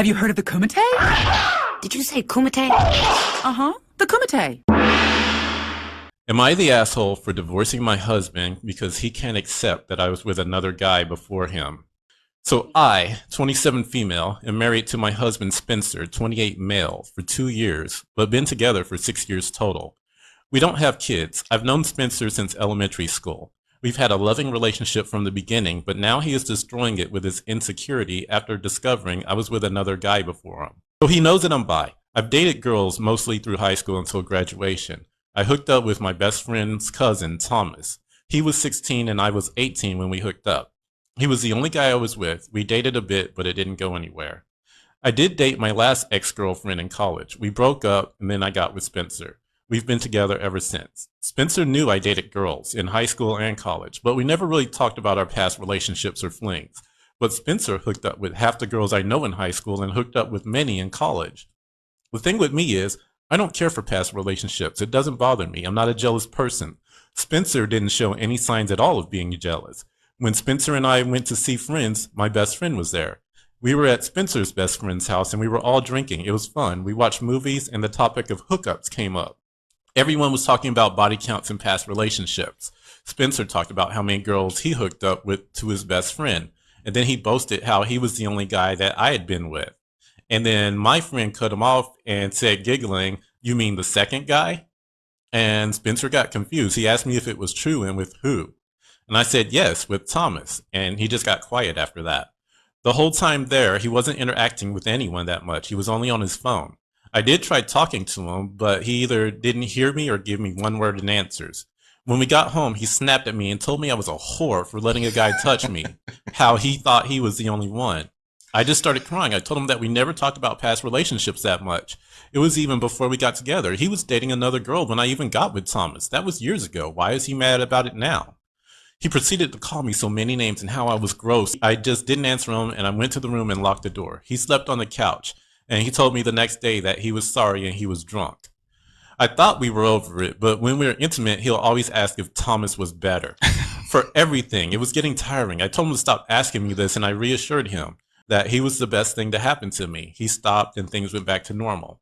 Have you heard of the Kumite? Did you say kumite? Uh-huh, the Kumite. Am I the asshole for divorcing my husband because he can't accept that I was with another guy before him? So I, 27 female, am married to my husband Spencer, 28 male, for 2 years, but been together for 6 years total. We don't have kids. I've known Spencer since elementary school. We've had a loving relationship from the beginning, but now he is destroying it with his insecurity after discovering I was with another guy before him. So he knows that I'm bi. I've dated girls mostly through high school until graduation. I hooked up with my best friend's cousin, Thomas. He was 16 and I was 18 when we hooked up. He was the only guy I was with. We dated a bit, but it didn't go anywhere. I did date my last ex-girlfriend in college. We broke up and then I got with Spencer. We've been together ever since. Spencer knew I dated girls in high school and college, but we never really talked about our past relationships or flings. But Spencer hooked up with half the girls I know in high school and hooked up with many in college. The thing with me is, I don't care for past relationships. It doesn't bother me. I'm not a jealous person. Spencer didn't show any signs at all of being jealous. When Spencer and I went to see friends, my best friend was there. We were at Spencer's best friend's house and we were all drinking. It was fun. We watched movies and the topic of hookups came up. Everyone was talking about body counts and past relationships. Spencer talked about how many girls he hooked up with to his best friend. And then he boasted how he was the only guy that I had been with. And then my friend cut him off and said, giggling, "You mean the second guy?" And Spencer got confused. He asked me if it was true and with who. And I said, yes, with Thomas. And he just got quiet after that. The whole time there, he wasn't interacting with anyone that much. He was only on his phone. I did try talking to him, but he either didn't hear me or give me one-word answers. When we got home, he snapped at me and told me I was a whore for letting a guy touch me, how he thought he was the only one. I just started crying. I told him that we never talked about past relationships that much. It was even before we got together. He was dating another girl when I even got with Thomas. That was years ago. Why is he mad about it now? He proceeded to call me so many names and how I was gross. I just didn't answer him and I went to the room and locked the door. He slept on the couch. And he told me the next day that he was sorry and he was drunk. I thought we were over it, but when we were intimate, he'll always ask if Thomas was better. For everything. It was getting tiring. I told him to stop asking me this, and I reassured him that he was the best thing to happen to me. He stopped and things went back to normal.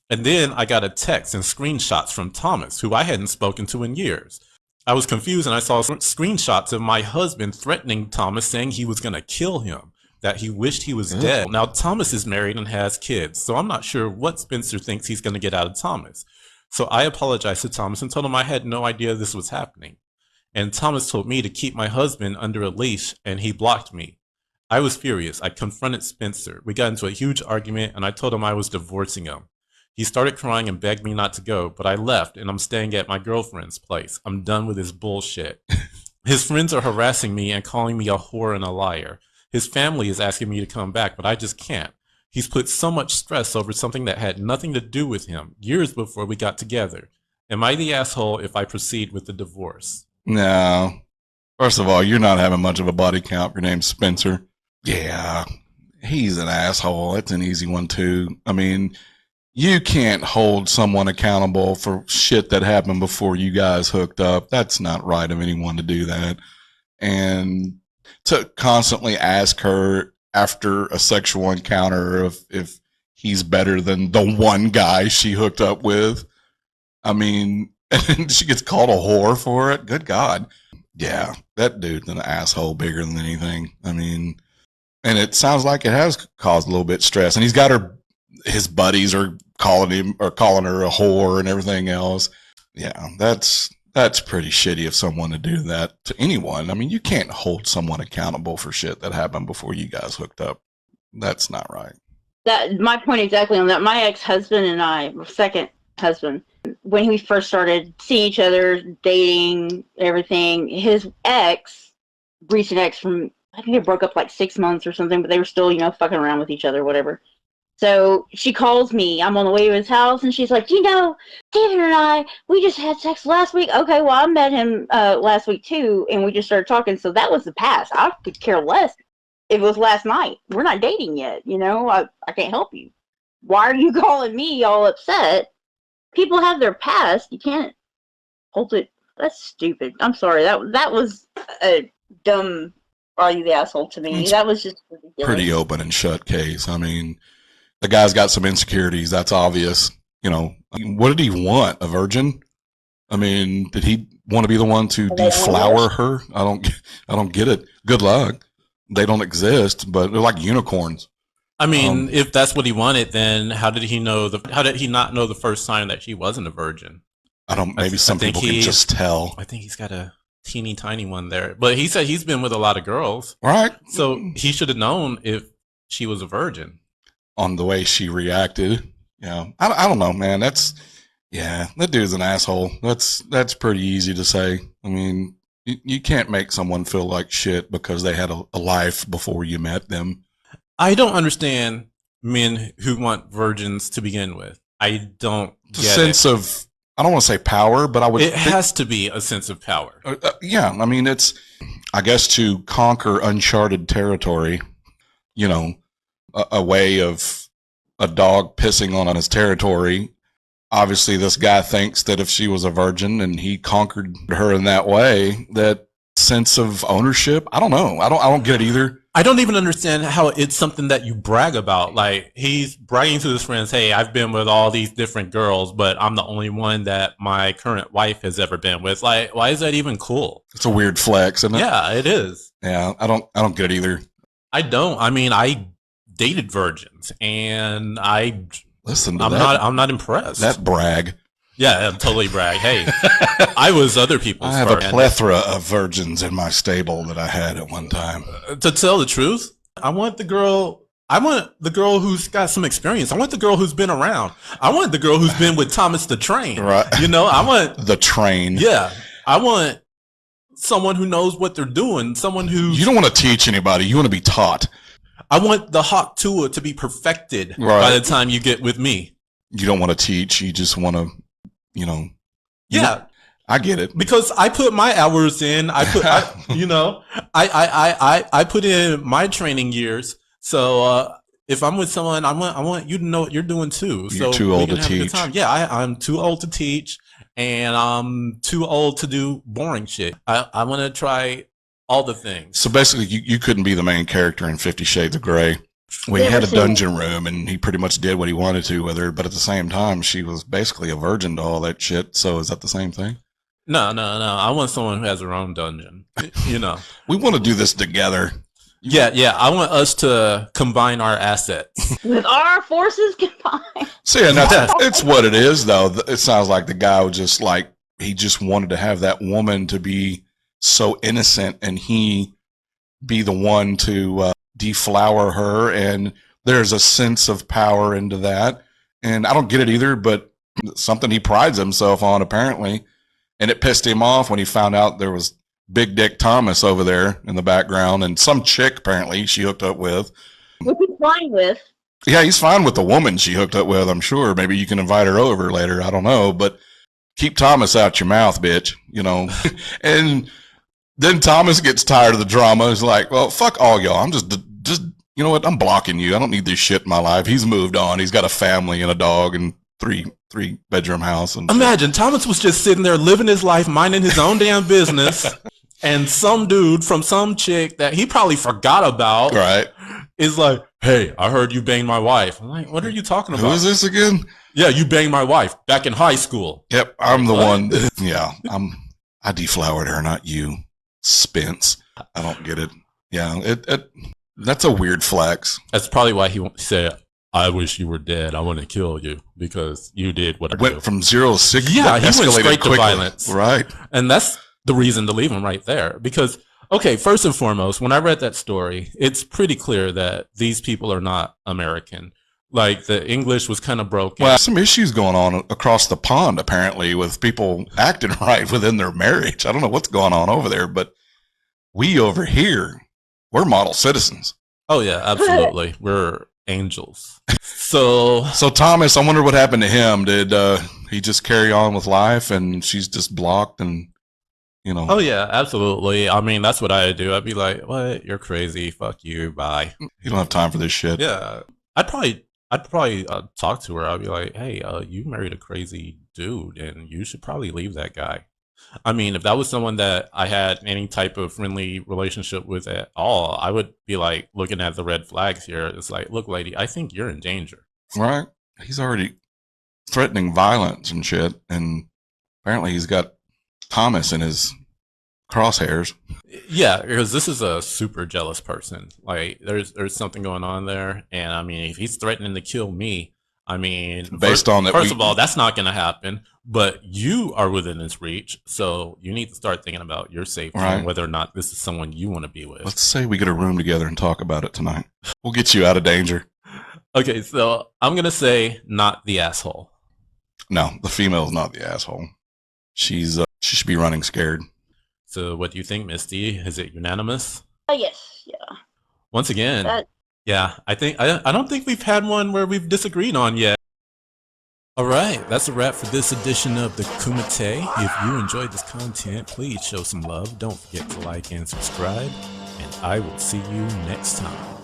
And then I got a text and screenshots from Thomas, who I hadn't spoken to in years. I was confused and I saw screenshots of my husband threatening Thomas, saying he was going to kill him, that he wished he was dead. Now, Thomas is married and has kids, so I'm not sure what Spencer thinks he's going to get out of Thomas. So I apologized to Thomas and told him I had no idea this was happening. And Thomas told me to keep my husband under a leash, and he blocked me. I was furious. I confronted Spencer. We got into a huge argument, and I told him I was divorcing him. He started crying and begged me not to go, but I left, and I'm staying at my girlfriend's place. I'm done with his bullshit. His friends are harassing me and calling me a whore and a liar. His family is asking me to come back, but I just can't. He's put so much stress over something that had nothing to do with him, years before we got together. Am I the asshole if I proceed with the divorce? No. First of all, you're not having much of a body count. Your name's Spencer. Yeah, he's an asshole. It's an easy one, too. I mean, you can't hold someone accountable for shit that happened before you guys hooked up. That's not right of anyone to do that. And to constantly ask her after a sexual encounter if he's better than the one guy she hooked up with. I mean, and she gets called a whore for it. Good God. Yeah, that dude's an asshole bigger than anything. I mean, and it sounds like it has caused a little bit of stress. And he's got his buddies are calling her a whore and everything else. Yeah, that's pretty shitty of someone to do that to anyone. I mean, you can't hold someone accountable for shit that happened before you guys hooked up. That's not right. That my point exactly on that. My ex-husband and I, second husband, when we first started seeing each other, dating, everything, his recent ex from, I think they broke up like 6 months or something, but they were still, fucking around with each other, whatever. So she calls me. I'm on the way to his house, and she's like, David and I, we just had sex last week. Okay, well, I met him last week, too, and we just started talking. So that was the past. I could care less if it was last night. We're not dating yet, I can't help you. Why are you calling me all upset? People have their past. You can't hold it. That's stupid. I'm sorry. That was a dumb, are you the asshole to me? That was just ridiculous. Pretty open and shut case. I mean, The guy's got some insecurities. That's obvious. You know, what did he want? A virgin? I mean, did he want to be the one to deflower her? I don't get it. Good luck. They don't exist, but they're like unicorns. I mean, if that's what he wanted, then how did he not know the first sign that she wasn't a virgin? Maybe some people can just tell. I think he's got a teeny tiny one there. But he said he's been with a lot of girls. Right. So he should have known if she was a virgin. On the way she reacted. Yeah. I don't know, man. That dude's an asshole. That's pretty easy to say. I mean, you can't make someone feel like shit because they had a life before you met them. I don't understand men who want virgins to begin with. I don't get sense of, I don't want to say power, but it has to be a sense of power. Yeah. I mean, it's, I guess, to conquer uncharted territory, you know, a way of a dog pissing on his territory. Obviously, this guy thinks that if she was a virgin and he conquered her in that way, that sense of ownership, I don't know. I don't get it either. I don't even understand how it's something that you brag about. Like, he's bragging to his friends, hey, I've been with all these different girls, but I'm the only one that my current wife has ever been with. Like, why is that even cool? It's a weird flex, isn't it? Yeah, it is. Yeah, I don't get it either. I don't. I mean, I dated virgins, and I'm not impressed. That brag. Yeah, totally brag. Hey, I was other people's. I have a plethora of virgins in my stable that I had at one time. To tell the truth, I want the girl who's got some experience. I want the girl who's been around. I want the girl who's been with Thomas the Train. Right. You know, I want the Train. Yeah. I want someone who knows what they're doing. Someone who you don't want to teach anybody. You want to be taught. I want the hawk Tua to be perfected by the time you get with me. You don't want to teach. You just want to, Yeah. I get it. Because I put my hours in. I put in my training years. So if I'm with someone, I want you to know what you're doing too. You're too old to teach. Yeah, I'm too old to teach, and I'm too old to do boring shit. I want to try all the things. So basically, you couldn't be the main character in 50 Shades of Grey. We had a dungeon room, and he pretty much did what he wanted to with her. But at the same time, she was basically a virgin to all that shit. So is that the same thing? No. I want someone who has her own dungeon. We want to do this together. Yeah. I want us to combine our assets. With our forces combined. See, and it's what it is, though. It sounds like the guy was just he just wanted to have that woman to be so innocent, and he be the one to deflower her. And there's a sense of power into that. And I don't get it either, but something he prides himself on, apparently. And it pissed him off when he found out there was Big Dick Thomas over there in the background, and some chick apparently she hooked up with. Which he's fine with. Yeah, he's fine with the woman she hooked up with, I'm sure. Maybe you can invite her over later. I don't know. But keep Thomas out your mouth, bitch. And then Thomas gets tired of the drama. He's like, well, fuck all y'all. I'm just you know what? I'm blocking you. I don't need this shit in my life. He's moved on. He's got a family and a dog and three bedroom house. And imagine Thomas was just sitting there living his life, minding his own damn business. And some dude from some chick that he probably forgot about, right, is like, hey, I heard you banged my wife. I'm like, what are you talking about? Who is this again? Yeah, you banged my wife back in high school. Yep, I'm the one. Yeah, I deflowered her, not you, Spence. I don't get it. Yeah, that's a weird flex. That's probably why he said, I wish you were dead. I want to kill you because you did what I went from 0 to 60. Yeah, he went straight to violence. Right. And that's the reason to leave him right there. Because, okay, first and foremost, when I read that story, it's pretty clear that these people are not American. Like, the English was kind of broken. Well, some issues going on across the pond, apparently, with people acting right within their marriage. I don't know what's going on over there, but we over here, we're model citizens. Oh, yeah, absolutely. We're angels. So Thomas, I wonder what happened to him. Did he just carry on with life and she's just blocked and, Oh, yeah, absolutely. I mean, that's what I'd do. I'd be like, what? You're crazy. Fuck you. Bye. You don't have time for this shit. Yeah. I'd probably talk to her. I'd be like, hey, you married a crazy dude and you should probably leave that guy. I mean, if that was someone that I had any type of friendly relationship with at all, I would be like looking at the red flags here. It's like, look, lady, I think you're in danger. Right? He's already threatening violence and shit, and apparently he's got Thomas in his crosshairs. Yeah, because this is a super jealous person. Like, there's something going on there, and I mean, if he's threatening to kill me, I mean, Based on that, first of all, that's not going to happen. But you are within his reach, so you need to start thinking about your safety and whether or not this is someone you want to be with. Let's say we get a room together and talk about it tonight. We'll get you out of danger. Okay, so I'm going to say not the asshole. No, the female's not the asshole. She should be running scared. So what do you think, Misty? Is it unanimous? Yes, yeah. Once again, yeah, I don't think we've had one where we've disagreed on yet. All right, that's a wrap for this edition of the Kumite. If you enjoyed this content, please show some love. Don't forget to like and subscribe, and I will see you next time.